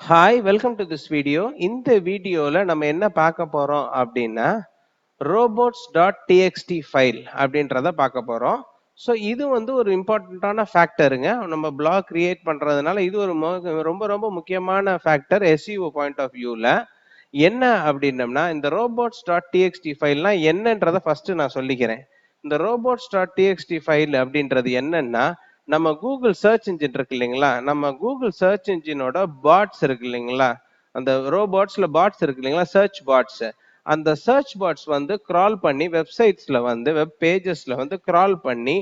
Hi welcome to this video. இந்த வீடியோல நம்ம என்ன பார்க்க போறோம் அப்படின்னா robots.txt ஃபைல் அப்படின்றத பார்க்க போறோம். ஸோ இது வந்து ஒரு இம்பார்ட்டண்ட்டான ஃபேக்டருங்க. நம்ம பிளாக் கிரியேட் பண்றதுனால இது ஒரு ரொம்ப ரொம்ப முக்கியமான ஃபேக்டர் எஸ்இஓ பாயிண்ட் ஆஃப் வியூல. என்ன அப்படின்னம்னா இந்த robots.txt ஃபைல்னா என்னன்றத ஃபர்ஸ்ட் நான் சொல்லிக்கிறேன். இந்த robots.txt ஃபைல் அப்படின்றது என்னன்னா நம்ம கூகுள் சர்ச் இன்ஜின் இருக்கு இல்லைங்களா, நம்ம கூகுள் சர்ச் இன்ஜினோட பாட்ஸ் இருக்கு இல்லைங்களா, அந்த ரோபாட்ஸ்ல பாட்ஸ் இருக்கு இல்லைங்களா, சர்ச் பாட்ஸ். அந்த சர்ச் பாட்ஸ் வந்து கிரால் பண்ணி வெப்சைட்ஸ்ல வந்து வெப் பேஜஸ்ல வந்து கிரால் பண்ணி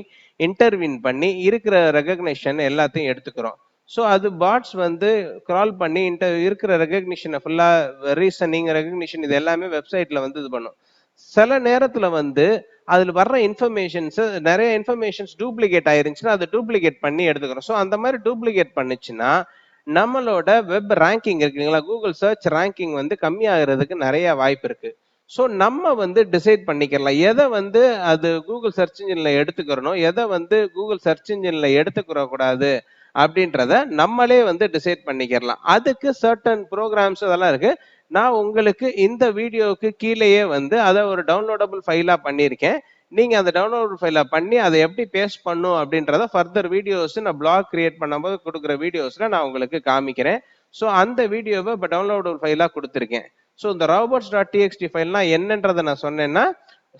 இன்டர்வின் பண்ணி இருக்கிற ரெகக்னிஷன் எல்லாத்தையும் எடுத்துக்கிறோம். ஸோ அது பாட்ஸ் வந்து கிரால் பண்ணி இருக்கிற ரெகக்னிஷனை ஃபுல்லா ரீசனிங் ரெகக்னிஷன் இது எல்லாமே வெப்சைட்ல வந்து இது பண்ணும். சில நேரத்துல வந்து அதுல வர்ற இன்ஃபர்மேஷன்ஸ் நிறைய இன்ஃபர்மேஷன்ஸ் டூப்ளிகேட் ஆயிருந்துச்சுன்னா அதை டூப்ளிகேட் பண்ணி எடுத்துக்கிறோம். ஸோ அந்த மாதிரி டூப்ளிகேட் பண்ணுச்சுன்னா நம்மளோட வெப் ரேங்கிங் இருக்குங்களா, கூகுள் சர்ச் ரேங்கிங் வந்து கம்மியாகிறதுக்கு நிறைய வாய்ப்பு இருக்கு. ஸோ நம்ம வந்து டிசைட் பண்ணிக்கலாம் எதை வந்து அது கூகுள் சர்ச் இன்ஜின்ல எடுத்துக்கிறணும், எதை வந்து கூகுள் சர்ச் இன்ஜின்ல எடுத்துக்கிற கூடாது அப்படின்றத நம்மளே வந்து டிசைட் பண்ணிக்கலாம். அதுக்கு சர்டன் ப்ரோக்ராம்ஸ் அதெல்லாம் இருக்கு. நான் உங்களுக்கு இந்த வீடியோவுக்கு கீழேயே வந்து அதை ஒரு டவுன்லோடபிள் ஃபைலா பண்ணியிருக்கேன். நீங்க அந்த டவுன்லோட் ஃபைலா பண்ணி அதை எப்படி பேஸ்ட் பண்ணும் அப்படின்றத ஃபர்தர் வீடியோஸ் நான் பிளாக் கிரியேட் பண்ணும்போது கொடுக்குற வீடியோஸ்ல நான் உங்களுக்கு காமிக்கிறேன். ஸோ அந்த வீடியோவை இப்போ டவுன்லோடபிள் ஃபைலா கொடுத்துருக்கேன். ஸோ இந்த robots.txt ஃபைல்னா என்னன்றதை நான் சொன்னேன்னா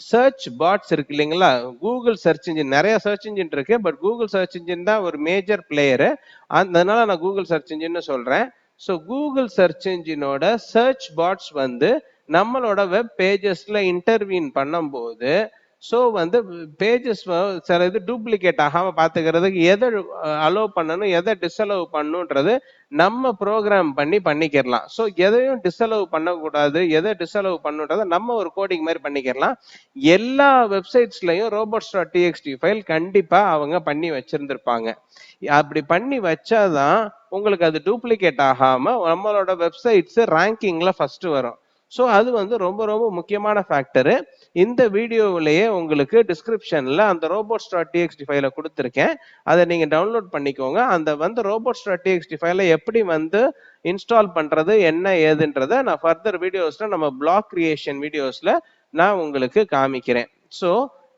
சர்ச் பாட்ஸ் இருக்கு இல்லைங்களா, கூகுள் சர்ச் இன்ஜின் நிறைய சர்ச் இன்ஜின் இருக்கு, பட் கூகுள் சர்ச் இன்ஜின் தான் ஒரு மேஜர் பிளேயரு. அதனால நான் கூகுள் சர்ச் இன்ஜின் சொல்றேன். ஸோ கூகுள் சர்ச் இன்ஜினோட சர்ச் பாட்ஸ் வந்து நம்மளோட வெப் பேஜஸ்ல இன்டர்வியூன் பண்ணும்போது ஸோ வந்து பேஜஸ் சில இது டூப்ளிகேட் ஆகாம பாத்துக்கிறதுக்கு எதை அலோவ் பண்ணணும் எதை டிஸ்அலோவ் பண்ணணுன்றது நம்ம ப்ரோக்ராம் பண்ணி பண்ணிக்கிறலாம். ஸோ எதையும் டிஸ்அலோவ் பண்ணக்கூடாது, எதை டிஸ்அலோவ் பண்ணுன்றதை நம்ம ஒரு கோடிங் மாதிரி பண்ணிக்கிறலாம். எல்லா வெப்சைட்ஸ்லயும் robots.txt ஃபைல் கண்டிப்பா அவங்க பண்ணி வச்சிருந்திருப்பாங்க. அப்படி பண்ணி வச்சாதான் உங்களுக்கு அது டூப்ளிகேட் ஆகாம நம்மளோட வெப்சைட்ஸ் ரேங்கிங்ல ஃபர்ஸ்ட் வரும். ஸோ அது வந்து ரொம்ப ரொம்ப முக்கியமான ஃபேக்டரு. இந்த வீடியோவிலேயே உங்களுக்கு டிஸ்கிரிப்ஷன்ல அந்த robots.txt ஃபைலை கொடுத்துருக்கேன். அதை நீங்க டவுன்லோட் பண்ணிக்கோங்க. அந்த வந்து robots.txt ஃபைலை எப்படி வந்து இன்ஸ்டால் பண்றது என்ன ஏதுன்றதை நான் ஃபர்தர் வீடியோஸ்ல நம்ம பிளாக் கிரியேஷன் வீடியோஸ்ல நான் உங்களுக்கு காமிக்கிறேன். ஸோ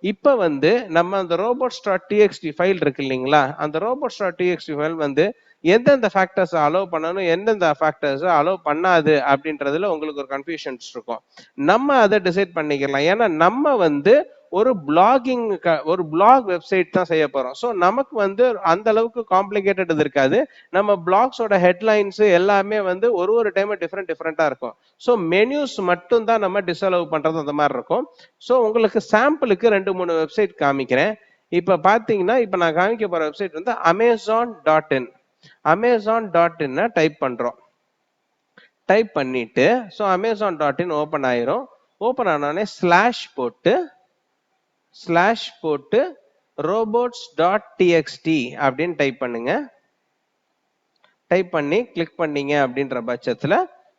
இப்போ வந்து நம்ம அந்த robots.txt ஃபைல் இருக்கு இல்லைங்களா, அந்த robots.txt ஃபைல் வந்து எந்தெந்த ஃபேக்டர்ஸ் அலோவ் பண்ணணும் எந்தெந்த ஃபேக்டர்ஸ் அலோவ் பண்ணாது அப்படின்றதுல உங்களுக்கு ஒரு கன்ஃபியூஷன்ஸ் இருக்கும். நம்ம அதை டிசைட் பண்ணிக்கலாம். ஏன்னா நம்ம வந்து ஒரு பிளாகிங் ஒரு பிளாக் வெப்சைட் தான் செய்ய போறோம். ஸோ நமக்கு வந்து அந்த அளவுக்கு காம்ப்ளிகேட்டட் இது இருக்காது. நம்ம பிளாக்ஸோட ஹெட்லைன்ஸ் எல்லாமே வந்து ஒரு டைம் டிஃப்ரெண்டா இருக்கும். ஸோ மெனியூஸ் மட்டும் தான் நம்ம டிஸ்அலோவ் பண்றது அந்த மாதிரி இருக்கும். ஸோ உங்களுக்கு சாம்பிளுக்கு 2-3 வெப்சைட் காமிக்கிறேன். இப்ப பாத்தீங்கன்னா இப்ப நான் காமிக்க போற வெப்சைட் வந்து amazon.in. amazon.in டைப் பண்றோம். டைப் பண்ணிட்டு ஸோ amazon.in ஓபன் ஆயிரும். ஓபன் ஆனோடனே ஸ்லாஷ் போட்டு robots.txt அப்படின்னு டைப் பண்ணுங்க. டைப் பண்ணி கிளிக் பண்ணீங்க அப்படின்ற பட்சத்துல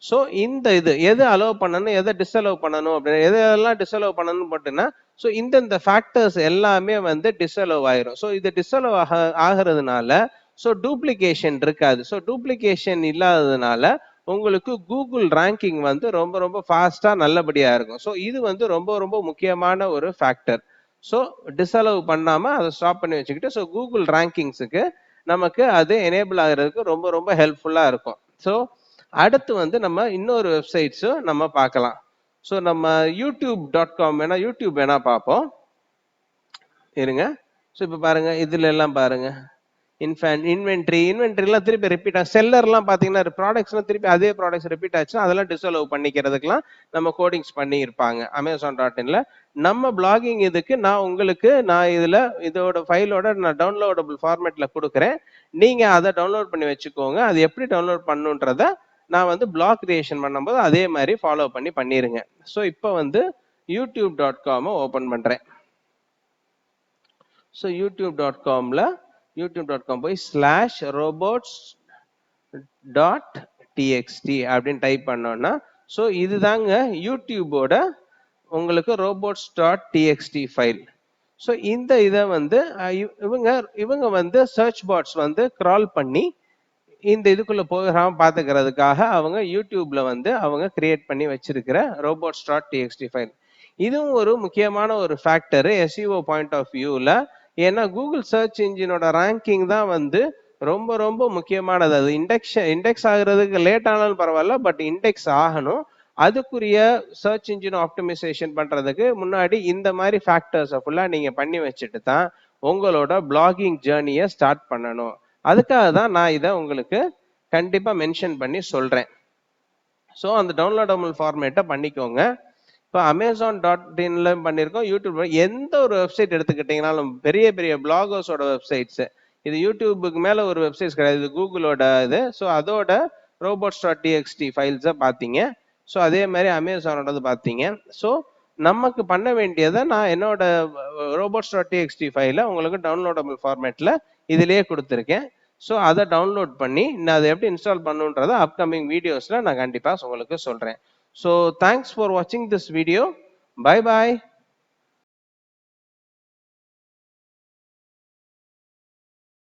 ஸோ இந்த இது எது அலோவ் பண்ணணும் எதை டிஸ்அலோவ் பண்ணணும் அப்படின்னு எதெல்லாம் டிஸ்அலோவ் பண்ணணும் போட்டுன்னா ஸோ இந்த ஃபேக்டர்ஸ் எல்லாமே வந்து டிஸ்அலோவ் ஆயிரும். ஸோ இது டிஸ்அலோவ் ஆகிறதுனால ஸோ டூப்ளிகேஷன் இருக்காது. ஸோ டூப்ளிகேஷன் இல்லாததுனால உங்களுக்கு கூகுள் ரேங்கிங் வந்து ரொம்ப ரொம்ப ஃபாஸ்டா நல்லபடியா இருக்கும். ஸோ இது வந்து ரொம்ப ரொம்ப முக்கியமான ஒரு ஃபேக்டர். ஸோ டிஸ்அலோவ் பண்ணாம அதை ஸ்டாப் பண்ணி வச்சுக்கிட்டு ஸோ கூகுள் ரேங்கிங்ஸுக்கு நமக்கு அது எனேபிள் ஆகிறதுக்கு ரொம்ப ரொம்ப ஹெல்ப்ஃபுல்லா இருக்கும். ஸோ அடுத்து வந்து நம்ம இன்னொரு வெப்சைட்ஸும் நம்ம பார்க்கலாம். ஸோ நம்ம youtube.com யூடியூப் வேணா பார்ப்போம் இருங்க. ஸோ இப்போ பாருங்க இதுல எல்லாம் பாருங்க இன்வென்ட்ரிலாம் திருப்பி ரிப்பீட் ஆகும். செல்லர்லாம் பார்த்தீங்கன்னா ப்ராடக்ட்ஸ்லாம் திருப்பி அதே ப்ராடக்ட்ஸ் ரிப்பீட் ஆச்சுன்னா அதெல்லாம் டிஸ்அலோவ் பண்ணிக்கிறதுக்குலாம் நம்ம கோடிங்ஸ் பண்ணி இருப்பாங்க amazon.inல. நம்ம பிளாகிங் இதுக்கு நான் இதுல இதோட ஃபைலோட நான் டவுன்லோடபிள் ஃபார்மேட்ல கொடுக்குறேன். நீங்க அதை டவுன்லோட் பண்ணி வச்சுக்கோங்க. அது எப்படி டவுன்லோட் பண்ணுன்றத நான் வந்து பிளாக் கிரியேஷன் பண்ணும்போது அதே மாதிரி ஃபாலோ பண்ணிருங்க. ஸோ இப்போ வந்து youtube.com ஓபன் பண்றேன். ஸோ youtube.comல youtube.com போய் /robots.txt அப்படின்னு டைப் பண்ணோம்னா ஸோ இதுதாங்க யூடியூபோட உங்களுக்கு robots.txt ஃபைல். ஸோ இந்த இதை வந்து இவங்க வந்து சர்ச் பாட்ஸ் வந்து கிரால் பண்ணி இந்த இதுக்குள்ள போகாம பாத்துக்கிறதுக்காக அவங்க யூடியூப்ல வந்து அவங்க கிரியேட் பண்ணி வச்சிருக்கிற robots.txt ஃபைல். இதுவும் ஒரு முக்கியமான ஒரு ஃபேக்டர் எஸ்இஓ பாயிண்ட் ஆஃப் வியூல. ஏன்னா கூகுள் சர்ச் இன்ஜினோட ரேங்கிங் தான் வந்து ரொம்ப ரொம்ப முக்கியமானது. அது இண்டெக்ஸ் ஆகுறதுக்கு லேட் ஆனாலும் பரவாயில்ல, பட் இண்டெக்ஸ் ஆகணும். அதுக்குரிய சர்ச் இன்ஜின் ஆப்டிமைசேஷன் பண்றதுக்கு முன்னாடி இந்த மாதிரி ஃபேக்டர்ஸை ஃபுல்லா நீங்க பண்ணி வச்சுட்டு தான் உங்களோட பிளாகிங் ஜேர்னியை ஸ்டார்ட் பண்ணணும். அதுக்காக தான் நான் இதை உங்களுக்கு கண்டிப்பா மென்ஷன் பண்ணி சொல்றேன். ஸோ அந்த டவுன்லோடபிள் ஃபார்மேட்டை பண்ணிக்கோங்க. இப்போ Amazon.inல பண்ணியிருக்கோம், யூடியூப் எந்த ஒரு வெப்சைட் எடுத்துக்கிட்டீங்கனாலும் பெரிய பெரிய பிளாகர்ஸோட வெப்சைட்ஸ், இது யூடியூபுக்கு மேல ஒரு வெப்சைட்ஸ் கிடையாது, இது கூகுளோட இது. ஸோ அதோட robots.txt ஃபைல்ஸை பார்த்தீங்க. ஸோ அதே மாதிரி அமேசானோடது பார்த்தீங்க. ஸோ நமக்கு பண்ண வேண்டியதை நான் என்னோட robots.txt ஃபைலை உங்களுக்கு டவுன்லோடபிள் ஃபார்மேட்ல இதிலேயே கொடுத்துருக்கேன். ஸோ அதை டவுன்லோட் பண்ணி நான் அதை எப்படி இன்ஸ்டால் பண்ணுன்றதை அப்கமிங் வீடியோஸ்ல நான் கண்டிப்பா உங்களுக்கு சொல்றேன். ஸோ தேங்க்ஸ் ஃபார் வாட்சிங் திஸ் வீடியோ. Bye bye.